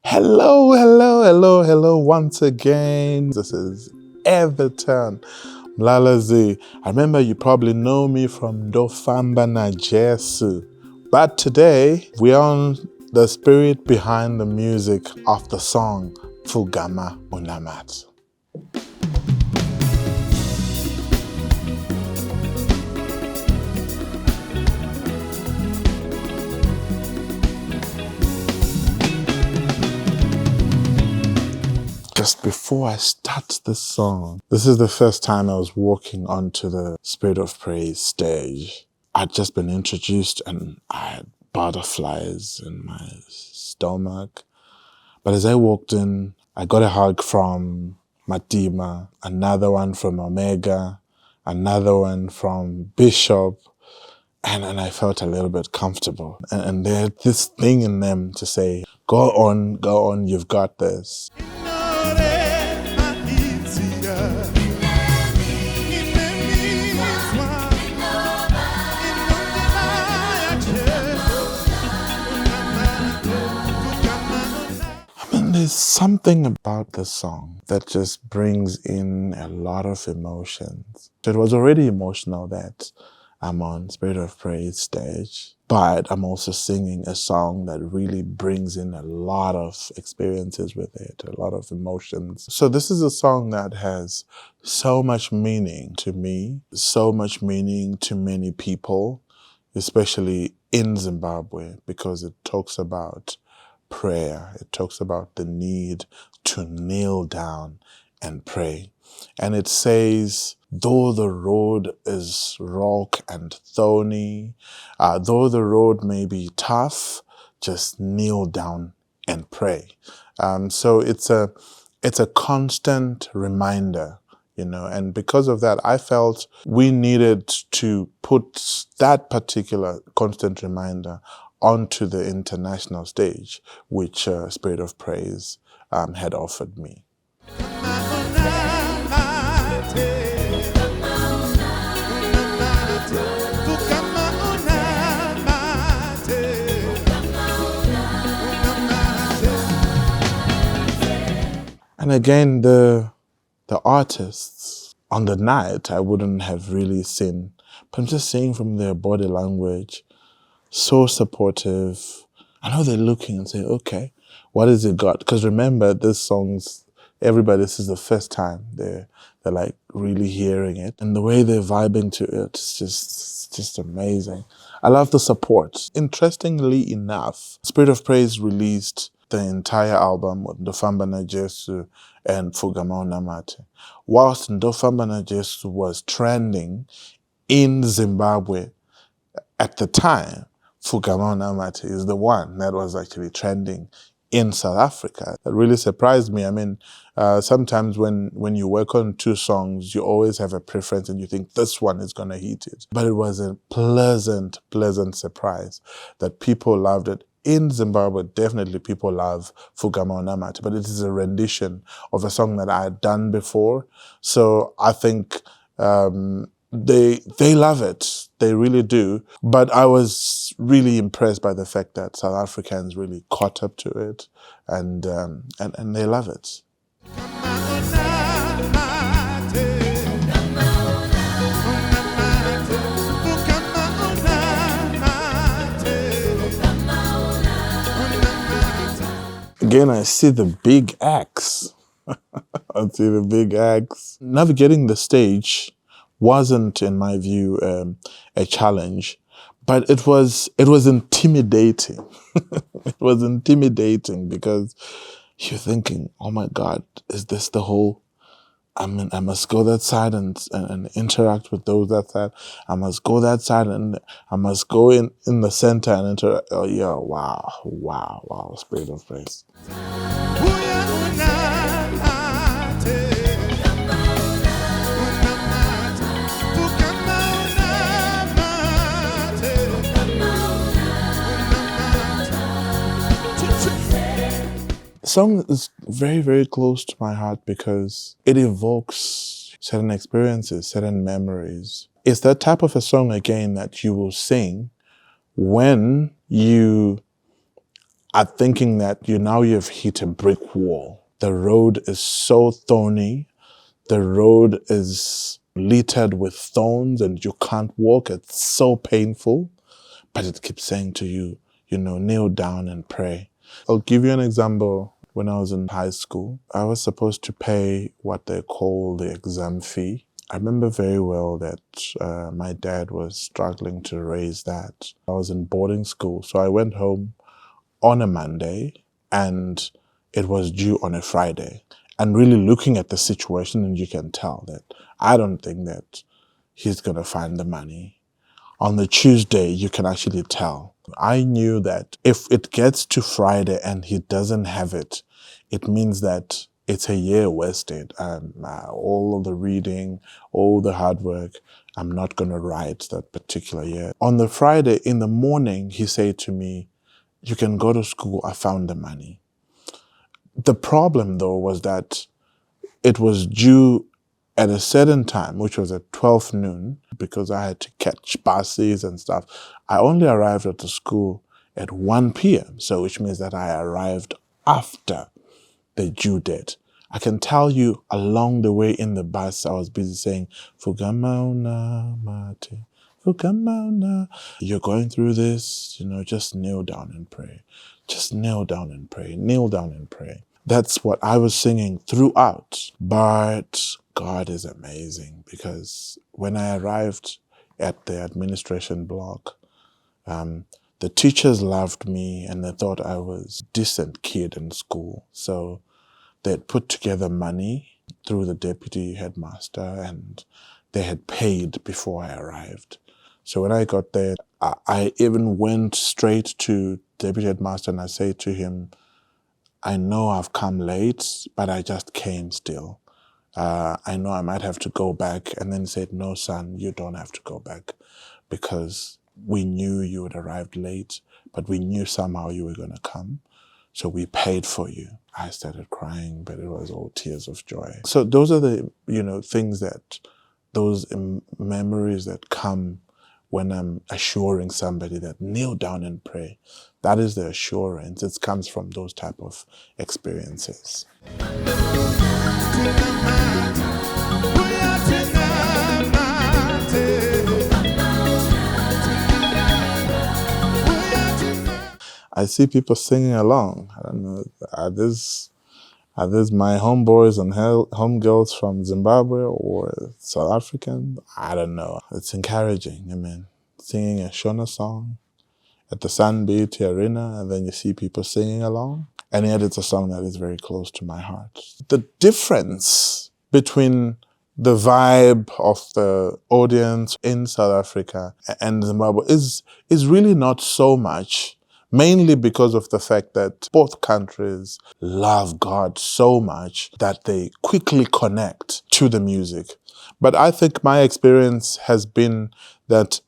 Hello, hello, hello, hello once again. This is Everton Mlalazi. I remember you probably know me from Pfugama Unamate. But today, we're on the spirit behind the music of the song Pfugama Unamate. Just before I start this song, this is the first time I was walking onto the Spirit of Praise stage. I'd just been introduced and I had butterflies in my stomach. But as I walked in, I got a hug from Matima, another one from Omega, another one from Bishop, and I felt a little bit comfortable. And they had this thing in them to say, go on, you've got this. There's something about the song that just brings in a lot of emotions. It was already emotional that I'm on Spirit of Praise stage, but I'm also singing a song that really brings in a lot of experiences with it, a lot of emotions. So this is a song that has so much meaning to me, so much meaning to many people, especially in Zimbabwe, because it talks about prayer. It talks about the need to kneel down and pray. And it says, though the road is rock and thorny, though the road may be tough, just kneel down and pray. So it's a constant reminder, you know, and because of that, I felt we needed to put that particular constant reminder onto the international stage, which Spirit of Praise had offered me. And again, the artists on the night, I wouldn't have really seen, but I'm just saying from their body language, so supportive. I know they're looking and say, okay, what has it got? Because remember, this song's, everybody, this is the first time they're like really hearing it. And the way they're vibing to it, it's just amazing. I love the support. Interestingly enough, Spirit of Praise released the entire album with Pfugama Unamate and Pfugama Unamate. Whilst Pfugama Unamate was trending in Zimbabwe at the time, Pfugama Unamate is the one that was actually trending in South Africa. That really surprised me. I mean, sometimes when you work on two songs, you always have a preference and you think this one is going to hit it. But it was a pleasant surprise that people loved it. In Zimbabwe, definitely people love Pfugama Unamate, but it is a rendition of a song that I had done before. So I think they love it. They really do. But I was really impressed by the fact that South Africans really caught up to it and they love it. Again, I see the big axe. I see the big axe. Navigating the stage wasn't, in my view, a challenge, but it was intimidating. It was intimidating because you're thinking, oh my God, is this the whole, I mean, I must go that side and interact with those that side. I must go that side and I must go in the center and interact. Oh yeah, wow, Spirit of Praise. The song is very close to my heart because it evokes certain experiences, certain memories. It's that type of a song, again, that you will sing when you are thinking that you've hit a brick wall. The road is so thorny. The road is littered with thorns and you can't walk. It's so painful. But it keeps saying to you, kneel down and pray. I'll give you an example. When I was in high school, I was supposed to pay what they call the exam fee. I remember very well that my dad was struggling to raise that. I was in boarding school, so I went home on a Monday and it was due on a Friday. And really looking at the situation, and you can tell that I don't think that he's going to find the money. On the Tuesday, you can actually tell. I knew that if it gets to Friday and he doesn't have it, it means that it's a year wasted. All of the reading, all the hard work, I'm not going to write that particular year. On the Friday in the morning, he said to me, "You can go to school, I found the money." The problem, though, was that it was due at a certain time, which was at 12 noon, because I had to catch buses and stuff. I only arrived at the school at 1 p.m., so which means that I arrived after the due date. I can tell you along the way in the bus, I was busy saying, "Pfugama Unamate, Pfugama Unamate." You're going through this, just kneel down and pray. Just kneel down and pray. Kneel down and pray. That's what I was singing throughout. But God is amazing, because when I arrived at the administration block, the teachers loved me and they thought I was a decent kid in school. So they'd put together money through the deputy headmaster and they had paid before I arrived. So when I got there, I even went straight to deputy headmaster and I said to him, "I know I've come late, but I just came still. I know I might have to go back." And then he said, "No, son, you don't have to go back, because we knew you would arrive late, but we knew somehow you were going to come. So we paid for you." I started crying, but it was all tears of joy. So those are the, things those memories that come when I'm assuring somebody that kneel down and pray. That is the assurance. It comes from those type of experiences. I see people singing along. I don't know, are these my homeboys and homegirls from Zimbabwe or South African? I don't know. It's encouraging. I mean, singing a Shona song at the Sunbeat Arena, and then you see people singing along. And yet it's a song that is very close to my heart. The difference between the vibe of the audience in South Africa and Zimbabwe is really not so much, mainly because of the fact that both countries love God so much that they quickly connect to the music. But I think my experience has been that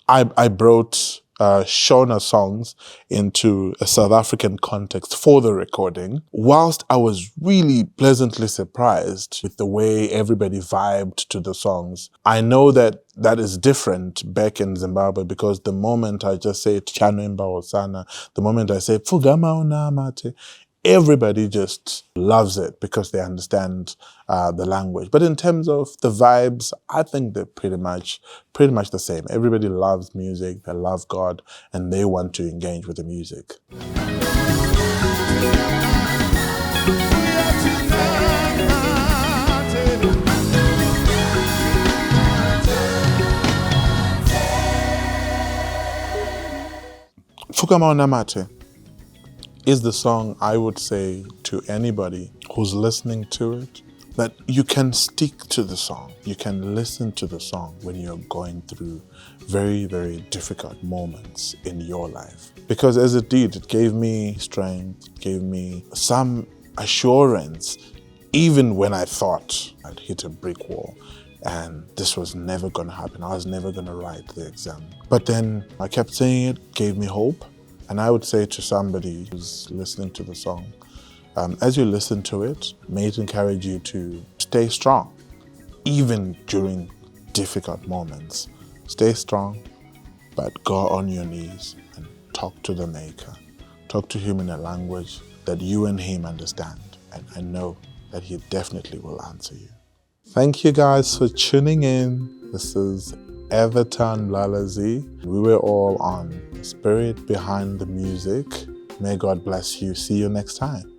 I brought Shona songs into a South African context for the recording, whilst I was really pleasantly surprised with the way everybody vibed to the songs. I know that is different back in Zimbabwe, because the moment I just say Chanemba Osana, the moment I say Pfugama Unamate, everybody just loves it because they understand the language. But in terms of the vibes, I think they're pretty much the same. Everybody loves music, they love God, and they want to engage with the music. Pfugama Unamate is the song I would say to anybody who's listening to it, that you can stick to the song. You can listen to the song when you're going through very, very difficult moments in your life. Because as it did, it gave me strength, it gave me some assurance, even when I thought I'd hit a brick wall and this was never gonna happen. I was never gonna write the exam. But then I kept saying it, gave me hope. And I would say to somebody who's listening to the song, as you listen to it, may it encourage you to stay strong, even during difficult moments. Stay strong, but go on your knees and talk to the Maker. Talk to him in a language that you and him understand. And I know that he definitely will answer you. Thank you guys for tuning in. This is Everton Mlalazi. We were all on the spirit behind the music. May God bless you. See you next time.